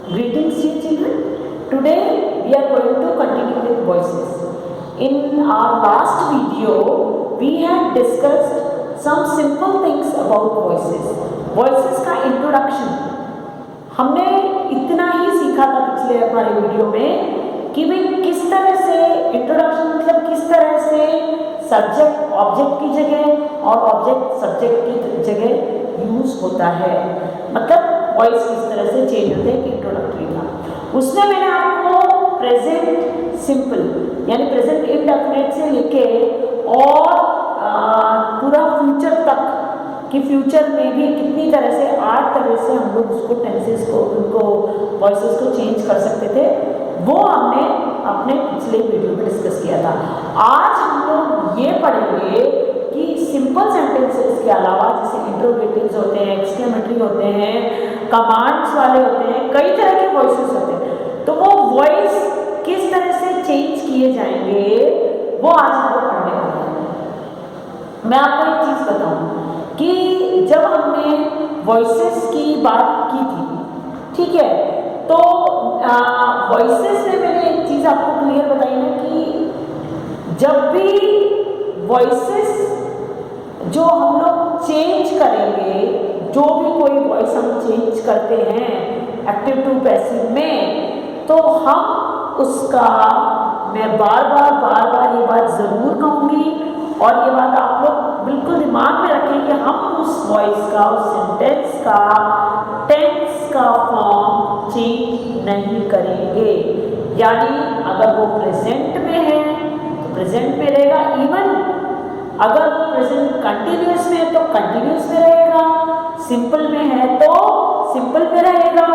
Greetings dear children. Today we are going to continue with voices. In our last video we had discussed some simple things about voices. Voices का introduction हमने इतना ही सीखा था पिछले हमारे video में कि भाई किस तरह से इंट्रोडक्शन मतलब किस तरह से सब्जेक्ट ऑब्जेक्ट की जगह और ऑब्जेक्ट सब्जेक्ट की जगह यूज होता है, मतलब वॉइस किस तरह से चेंज होते हैं इंट्रोडक्टरी का। उसमें मैंने आपको प्रेजेंट सिंपल यानी प्रेजेंट इंडेफिनिट से लेके और पूरा फ्यूचर तक कि फ्यूचर में भी कितनी तरह से 8 तरह से हम लोग उसको टेंसेस को उनको वॉइसेस को चेंज कर सकते थे, वो हमने अपने पिछले वीडियो में डिस्कस किया था। आज हम लोग ये पढ़ेंगे कि सिंपल सेंटेंसेस के अलावा जैसे इंट्रोगेटिव्स होते हैं, एक्सक्लेमेटरी होते हैं, कमांड्स वाले होते हैं, कई तरह के वॉइसेस होते हैं, तो वो वॉइस किस तरह से चेंज किए जाएंगे वो आज हम लोग पढ़ने वाले हैं। मैं आपको एक चीज़ बताऊं कि जब हमने वॉइसेस की बात की थी, ठीक है, तो वॉइसेस में मैंने एक चीज़ आपको क्लियर बताई ना कि जब भी वॉइसेस जो हम लोग चेंज करेंगे, जो भी कोई वॉइस हम चेंज करते हैं एक्टिव टू पैसिव में, तो हम उसका मैं बार बार ये बात ज़रूर कहूँगी और ये बात आप लोग बिल्कुल दिमाग में रखें कि हम उस वॉइस का, उस सेंटेंस का, टेंस का फॉर्म चेंज नहीं करेंगे। यानी अगर वो प्रेजेंट में है तो प्रेजेंट में रहेगा, इवन अगर वो प्रेजेंट कंटिन्यूस में है तो कंटिन्यूस में रहेगा, सिंपल में है तो सिंपल में रहेगा,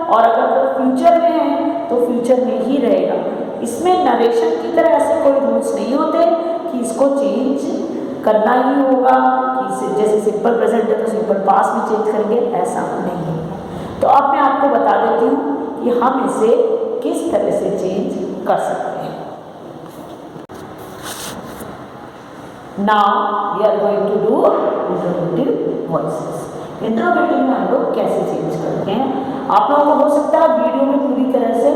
और अगर वो फ्यूचर में है तो फ्यूचर में ही रहेगा। इसमें नरेशन की तरह ऐसे कोई रूल्स नहीं होते कि इसको चेंज करना ही होगा कि जैसे सिंपल प्रेजेंट है तो सिंपल पास्ट में चेंज करेंगे, ऐसा नहीं है। तो अब मैं आपको बता देती हूँ कि हम इसे किस तरह से चेंज कर सकते हैं। Now we are going to do interrogative voices. Interrogative में हम लोग कैसे चेंज करते हैं, आप लोगों को हो सकता है वीडियो में पूरी तरह से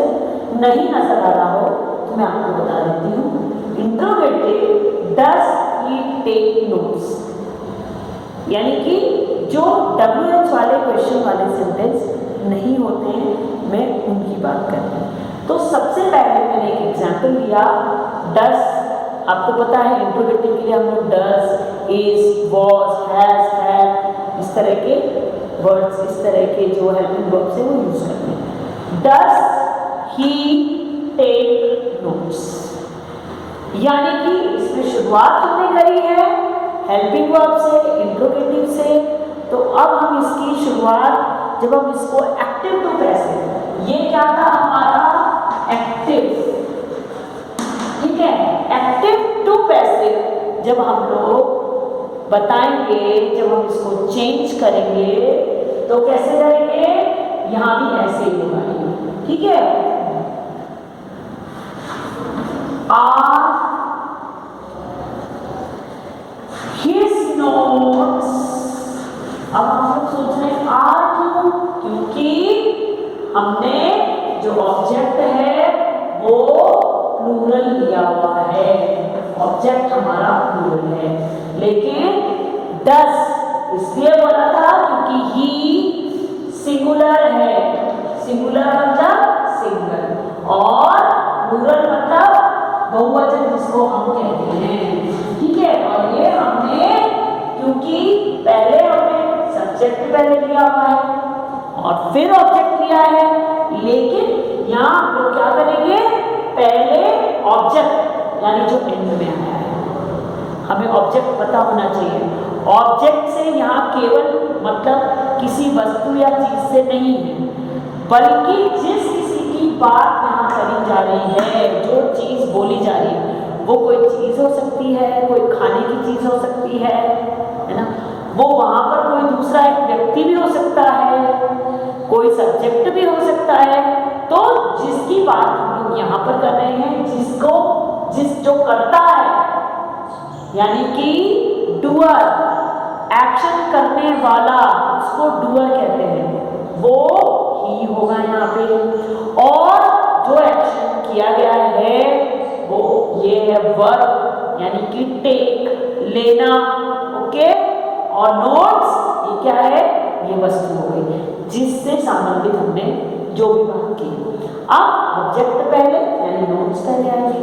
नहीं नजर आ रहा हो, तो मैं आपको बता देती हूँ। Interrogative does he take notes, यानी कि जो WH वाले क्वेश्चन वाले सेंटेंस नहीं होते हैं, मैं उनकी बात कर रही हूँ। तो सबसे पहले मैंने एक एग्जाम्पल लिया, डस। आपको पता है इंट्रोगेटिव के लिए हम लोग डस, इज, वॉज, हैज, हैव, इस तरह के वर्ड्स, इस तरह के जो हेल्पिंग वर्ब्स है वो यूज करते हैं। डस ही टेक नोट्स, यानी कि इसमें शुरुआत हमने करी है हेल्पिंग वर्ब से, इंट्रोगेटिव से, तो अब हम इसकी शुरुआत जब हम इसको एक्टिव टू पैसिव, ये क्या था हमारा एक्टिव, ठीक है, एक्टिव टू पैसिव जब हम लोग बताएंगे, जब हम इसको चेंज करेंगे तो कैसे करेंगे, यहां भी ऐसे ही लगाएंगे, ठीक है। आर हिज नोट्स, अब हम लोग सोच रहे हैं आर क्यों, क्योंकि हमने जो ऑब्जेक्ट है वो प्लूरल लिया हुआ है, ऑब्जेक्ट हमारा प्लूरल है, लेकिन डस इसलिए बोला था क्योंकि ही सिंगुलर है, सिंगुलर मतलब सिंगल, और प्लूरल मतलब बहुवचन जिसको हम कहते हैं, ठीक है। और ये हमने क्योंकि पहले हमने सब्जेक्ट पहले लिया हुआ है और फिर ऑब्जेक्ट लिया है, लेकिन यहाँ हम लोग क्या करेंगे, पहले ऑब्जेक्ट यानी जो एंड में आया है, हमें ऑब्जेक्ट पता होना चाहिए। ऑब्जेक्ट से यहाँ केवल मतलब किसी वस्तु या चीज से नहीं है, बल्कि जिस किसी की बात यहाँ करी जा रही है, जो चीज बोली जा रही है, वो कोई चीज हो सकती है, कोई खाने की चीज हो सकती है ना, वो वहां पर कोई दूसरा एक व्यक्ति भी हो सकता है, कोई सब्जेक्ट भी हो सकता है। तो जिसकी बात हम लोग यहाँ पर कर रहे हैं, जो करता है, यानी कि डूअर, एक्शन करने वाला, उसको डूअर कहते हैं, वो ही होगा यहाँ पे। कि टेक लेना, ओके। और नोट्स ये क्या है, ये वस्तु हो गई जिससे संबंधित हमने जो भी बात की। अब ऑब्जेक्ट पहले यानी नोट्स पहले आएंगे।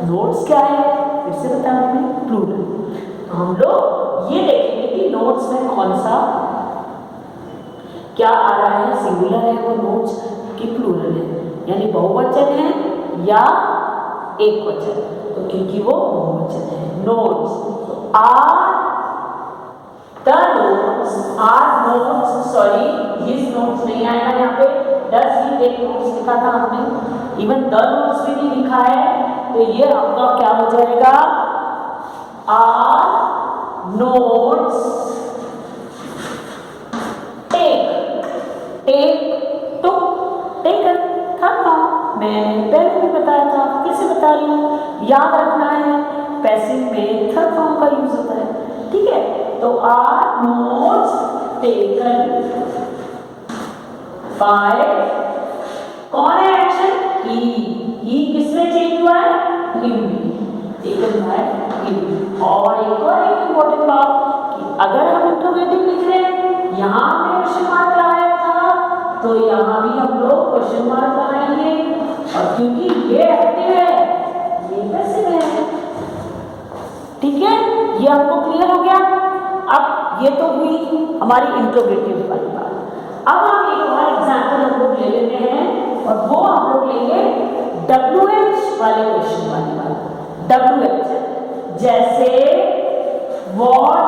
नोट्स क्या है फिर से बता रही हूँ, प्लूरल। तो हम लोग ये देखेंगे कि नोट्स में कौन सा क्या आ रहा है, सिंगुलर है वो नोट्स की प्लूरल है, यानी बहुवचन है या एक वचन। तो क्योंकि वो बहुवचन है नोट्स, तो are the notes, are notes, sorry his notes नहीं आएगा यहाँ पे, डज ही टेक नोट्स लिखा था हमने, इवन द नोट्स भी नहीं लिखा है। तो ये आपका क्या हो जाएगा, are notes take, take took, taken third form, मैंने पहले भी बताया था, फिर से बता रही हूँ, याद रखना है पैसिव में थर्ड फॉर्म का यूज होता है, ठीक है। तो आर नोट्स टेकन बाय, कौन है एक्शन, ही किसमें चेंज हुआ है, हिम, टेकन बाय हिम। और एक इंपॉर्टेंट बात कि अगर हम इंटरोगेटिव लिख रहे हैं, यहाँ हमने क्वेश्चन मार्क लगाया था, तो यहाँ भी हम लोग क्वेश्चन मार्क लगाएंगे, और क्योंकि ये एक्टिव है ये पैसिव है, ठीक है। ये आपको क्लियर हो गया। अब ये तो हुई हमारी इंट्रोगेटिव वाली बात। अब हम एक और एग्जांपल हम लोग ले लेते हैं, और वो हम लोग लेंगे WH वाले क्वेश्चन वाली बात। WH जैसे व्हाट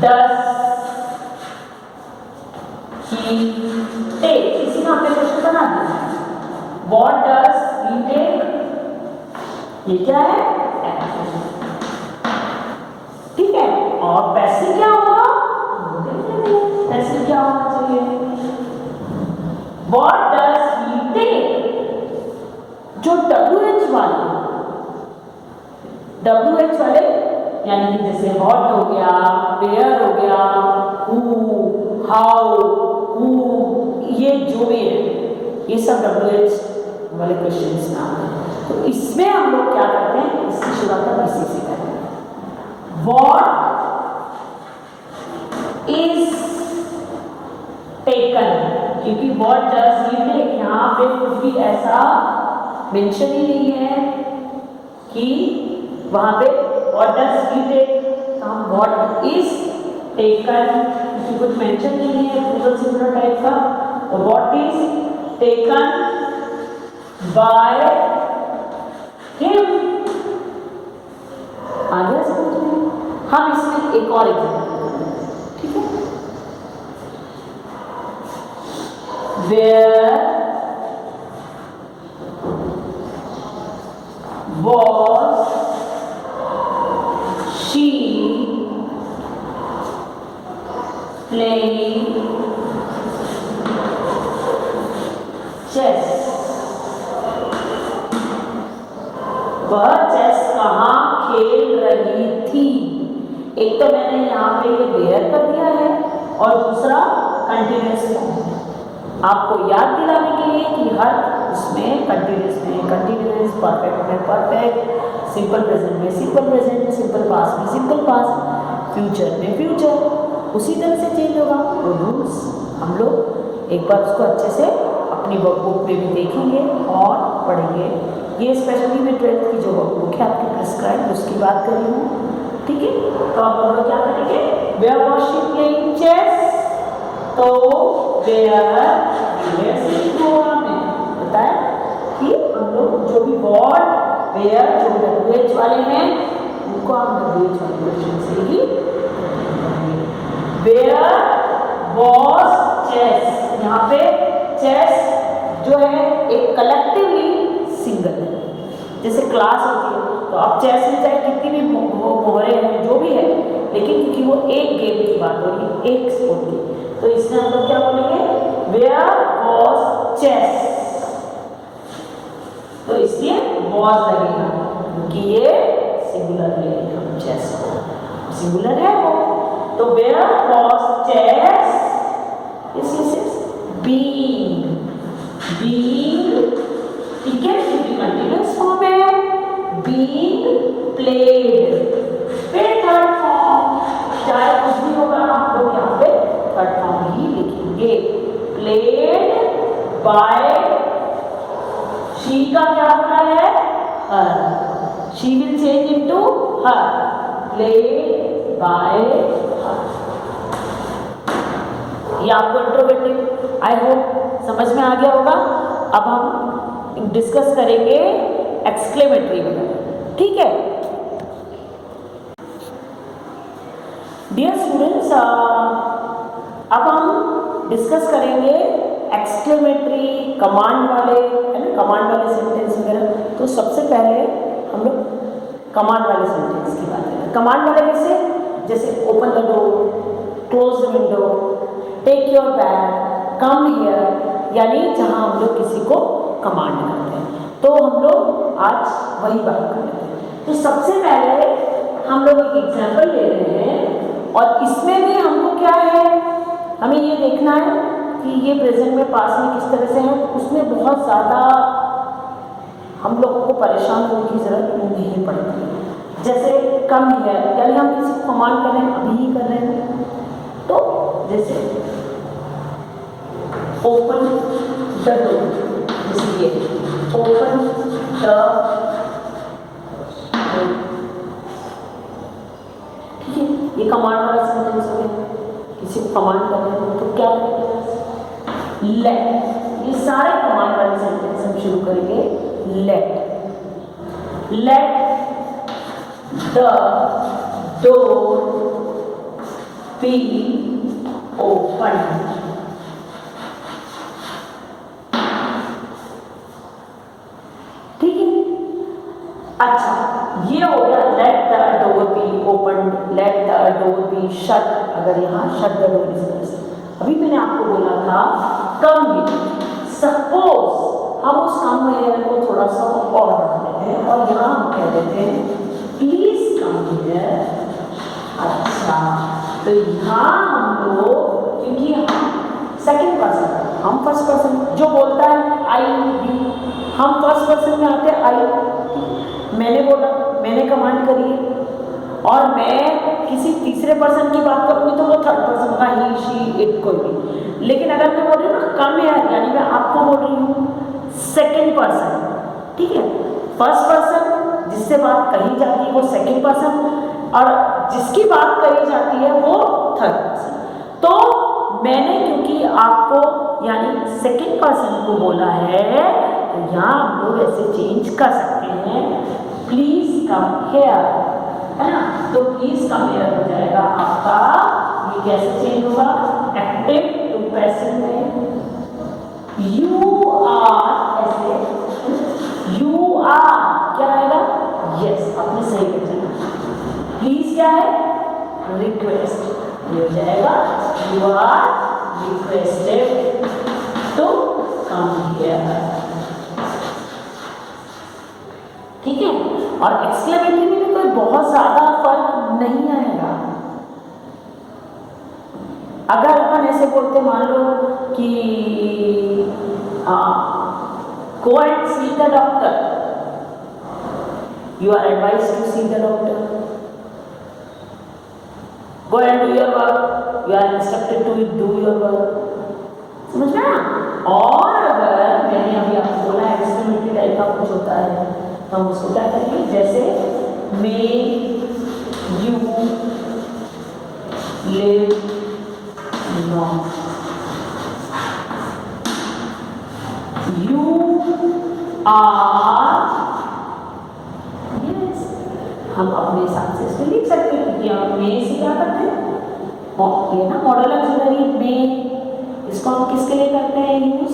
डज ही टेक, इसी का हमने क्वेश्चन बना दिया। व्हाट डज ही टेक, ये क्या है, ठीक है। और पैसिव क्या होगा, पैसिव क्या होना चाहिए, व्हाट डज ही टेक। जो WH वाले यानी कि जैसे व्हाट हो गया, वेयर हो गया, हु, हाउ, हु, ये जो भी है ये सब WH वाले क्वेश्चंस में आते हैं। तो इसमें हम लोग क्या करते हैं, इसकी शुरुआत हम इसी से करते हैं। What is taken, क्योंकि what does he take, यहाँ पे कुछ भी ऐसा मेंशन ही नहीं है कि वहाँ पे what does he take, हम what is taken, क्योंकि कुछ मेंशन नहीं है प्लूरल सिंगुलर टाइप का। तो what is taken by him, आ गया समझ में। हम इसमें एक और एग्जांपल, ठीक है, Where was she playing chess, वह चेस कहाँ खेल रही थी। एक तो मैंने यहाँ पे ये वेयर कर दिया है, और दूसरा कंटिन्यूअस फॉर्म आपको याद दिलाने के लिए कि हर उसमें कंटिन्यूअस में कंटिन्यूअस, परफेक्ट में परफेक्ट, सिंपल प्रेजेंट में सिंपल प्रेजेंट, सिंपल पास्ट में सिंपल पास्ट, फ्यूचर में फ्यूचर, उसी तरह से चेंज होगा। वो रूल्स हम लोग एक बार उसको अच्छे से अपनी वर्कबुक में भी देखेंगे और पढ़ेंगे। ये स्पेशली मैं 12th की जो वर्कबुक है आपकी प्रिस्क्राइब, उसकी बात कर रही हूँ, ठीक है। तो अब हम लोग क्या करेंगे, where was she playing chess, तो वेयर से शुरू होगा, हमने बताया कि हम लोग जो भी व्हाट, वेयर, जो WH वाले हैं उनको हम WH वाले क्वेश्चन से ही वेयर वाज चेस। यहाँ पे चेस जो है एक कलेक्टिवली सिंगल है, जैसे क्लास होती है तो आप चेस में चाहे कितनी भी मोहरे हैं जो भी है, लेकिन क्योंकि वो एक गेम की बात हो रही है, एक स्पोर्ट की, तो इसमें हम लोग क्या बोलेंगे, वेयर वाज चेस, तो इसलिए वाज लगेगा क्योंकि ये सिंगुलर लेंगे हम चेस को, सिंगुलर है वो। तो where was chess, this is being, being, ठीक है, क्योंकि कंटीन्यूअस फॉर्म है, being played। फिर थर्ड फॉर्म, चाहे कुछ भी होगा आप लोग यहाँ पे थर्ड फॉर्म ही लिखेंगे। played by, she का क्या हो रहा है, her, she will change into her, played by her। ये आपको इंट्रोगेटिव आई होप समझ में आ गया होगा। अब हम डिस्कस करेंगे एक्सक्लेमेटरी वगैरह, ठीक है। डियर स्टूडेंट्स, अब हम डिस्कस करेंगे एक्सक्लेमेटरी, कमांड वाले, है ना, कमांड वाले सेंटेंस वगैरह। तो सबसे पहले हम लोग कमांड वाले सेंटेंस की बात करें। कमांड वाले कैसे, जैसे open the door, close the window, take your bag, come here, यानी जहां हम लोग किसी को कमांड करते हैं। तो हम लोग आज वही बात करते हैं। तो सबसे पहले हम लोग एक एग्जाम्पल ले रहे हैं और इसमें भी हमको क्या है, हमें ये देखना है कि ये प्रेजेंट में पास में किस तरह से है। उसमें बहुत ज़्यादा हम लोगों को परेशान होने की ज़रूरत नहीं पड़ती। जैसे कम हियर, यानी हम किसी को कमांड कर रहे हैं, अभी ही कर रहे हैं। तो जैसे ओपन द डोर, जैसे ये ओपन द डोर, ठीक है, ये कमांड वाला सेंटेंस हो गया। किसी को कमांड कर रहे हैं तो क्या लेट, ये सारे कमांड वाले सेंटेंस हम शुरू करेंगे। Let, let the door be open, ठीक है। अच्छा, ये हो गया let the door be open, let the door be shut. अगर यहाँ शट द डोर इज, अभी मैंने आपको बोला था कम हियर, सपोज हम उस कम हियर को थोड़ा सा और बढ़ाते हैं और यहाँ हम कह देते हैं प्लीज कम हियर। अच्छा, तो यहाँ हम लोग, क्योंकि हम सेकंड पर्सन, हम फर्स्ट पर्सन, जो बोलता है आई बी, हम फर्स्ट पर्सन में आते हैं आई, मैंने बोला, मैंने कमांड करी है। और मैं किसी तीसरे पर्सन की बात करूँगी तो वो थर्ड पर्सन का, ही शी इट कोई भी। लेकिन अगर मैं बोल रही हूँ ना कम है, यानी मैं आपको बोल रही हूँ सेकंड पर्सन, ठीक है। फर्स्ट पर्सन जिससे बात कही जाती है वो सेकंड पर्सन, और जिसकी बात कही जाती है वो थर्ड पर्सन। तो मैंने क्योंकि आपको यानी सेकंड पर्सन को बोला है, तो यहाँ हम लोग ऐसे चेंज कर सकते हैं, प्लीज कम हियर, है ना। तो प्लीज कम हियर हो जाएगा आपका, ये कैसे चेंज होगा, एक्टिव टू पैसिव में। यू आर, ऐसे यू आर क्या आएगा, यस, आपने सही पहचाना। प्लीज क्या है, रिक्वेस्ट, ये हो जाएगा you are requested to come here, ठीक है। और एक्सक्लेमेटरी में भी कोई बहुत ज्यादा फर्क नहीं आएगा। अगर अपन ऐसे बोलते, मान लो कि go and see the doctor, you are advise to see the doctor. Go and do your work, you are instructed to do your work. समझ में आया। और अगर मैंने अभी आपको बोला एक्सक्लेमेटरी टाइप का कुछ होता है, तो हम उसको क्या करेंगे, जैसे may you live long, you are, yes, हम अपने हिसाब से इसको लिख सकते हैं, क्योंकि हम मे से क्या करते हैं, ये ना मॉडल ऑक्सिलरी मे, इसको हम किसके लिए करते हैं यूज,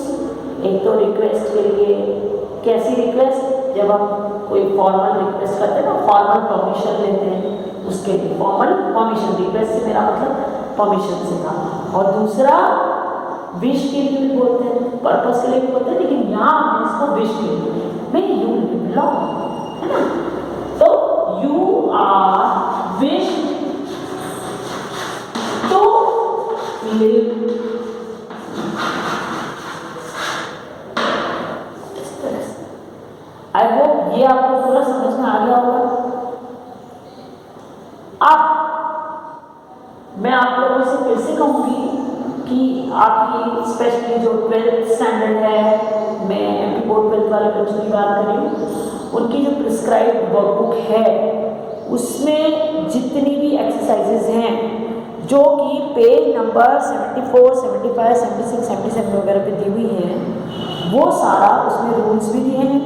एक तो रिक्वेस्ट के लिए। कैसी रिक्वेस्ट, जब हम कोई फॉर्मल रिक्वेस्ट करते हैं ना, फॉर्मल परमिशन लेते हैं, उसके लिए फॉर्मल परमिशन, रिक्वेस्ट से मेरा मतलब परमिशन से था। और दूसरा विश के लिए भी बोलते हैं, पर्पस के लिए भी बोलते हैं, लेकिन यहाँ हम इसको विश के लिए, मैं यू बिलोंग, है ना। तो you are wish to live, I hope ये आपको पूरा समझ में आ कहूँगी कि आपकी स्पेशली जो 12th स्टैंडर्ड है, मैं MP बोर्ड 12th वाले बच्चों की बात कर रही हूँ, उनकी जो प्रिस्क्राइब्ड वर्कबुक है उसमें जितनी भी एक्सरसाइजेज हैं जो कि पेज नंबर 74, 75, 76, 77 वगैरह पे दी हुई हैं, वो सारा उसमें रूल्स भी दिए हैं,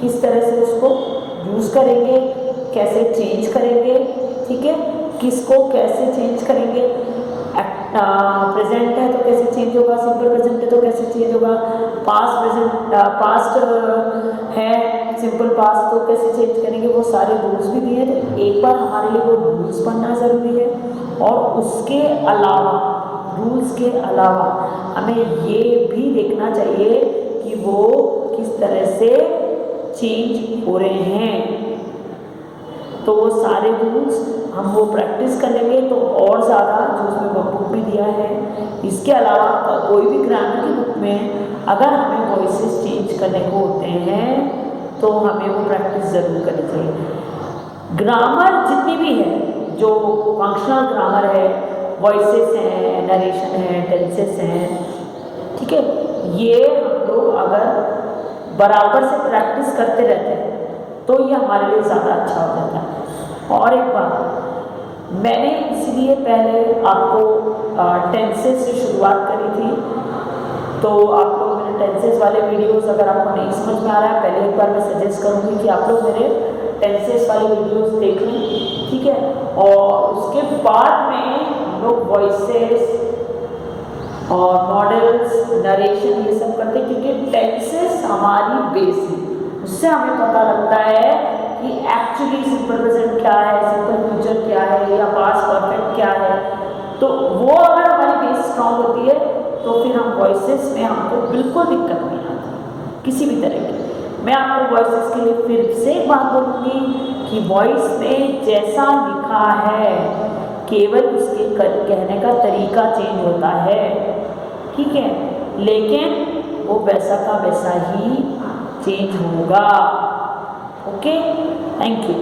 किस तरह से उसको यूज़ करेंगे, कैसे चेंज करेंगे, ठीक है, किसको कैसे चेंज करेंगे, प्रेजेंट है तो कैसे चेंज होगा, सिंपल प्रेजेंट है तो कैसे चेंज होगा, पास्ट प्रेजेंट पास्ट है सिंपल पास्ट तो कैसे चेंज करेंगे, वो सारे रूल्स भी दिए हैं। तो एक बार हमारे लिए वो रूल्स पढ़ना ज़रूरी है, और उसके अलावा रूल्स के अलावा हमें ये भी देखना चाहिए कि वो किस तरह से चेंज हो रहे हैं। तो वो सारे रूल्स हम वो प्रैक्टिस कर लेंगे तो और ज़्यादा, जो उसमें वर्कबुक भी दिया है, इसके अलावा कोई भी ग्रामर की बुक में अगर हमें वॉइसेस चेंज करने को होते हैं तो हमें वो प्रैक्टिस ज़रूर करनी चाहिए। ग्रामर जितनी भी है, जो फंक्शनल ग्रामर है, वॉइसेस हैं, नरेशन है, टेंसेस हैं, ठीक है, ये हम लोग अगर बराबर से प्रैक्टिस करते रहते हैं तो ये हमारे लिए ज़्यादा अच्छा हो जाता है। और एक बात, मैंने इसलिए पहले आपको टेंसेस से शुरुआत करी थी, तो आप लोग मेरे टेंसेस वाले वीडियोस अगर आपको नहीं समझ में आ रहा है, पहले एक बार मैं सजेस्ट करूँगी कि आप लोग मेरे टेंसेस वाले वीडियोस देख लें, ठीक है, और उसके बाद में हम लोग वॉइसेस और मॉडल्स, नरेशन ये सब करते हैं, क्योंकि टेंसेस हमारी बेस है, उससे हमें पता लगता है कि एक्चुअली सिंपल प्रेजेंट क्या है, सिंपल फ्यूचर क्या है, या पास्ट परफेक्ट क्या है। तो वो अगर हमारी बेस स्ट्रांग होती है तो फिर हम वॉइसेस में हमको बिल्कुल दिक्कत नहीं आती किसी भी तरह की। मैं आपको वॉइसेस के लिए फिर से एक बात बोलूँगी कि वॉइस में जैसा लिखा है केवल उसके कहने का तरीका चेंज होता है, ठीक है, लेकिन वो वैसा का वैसा ही चेंज होगा। Okay, thank you.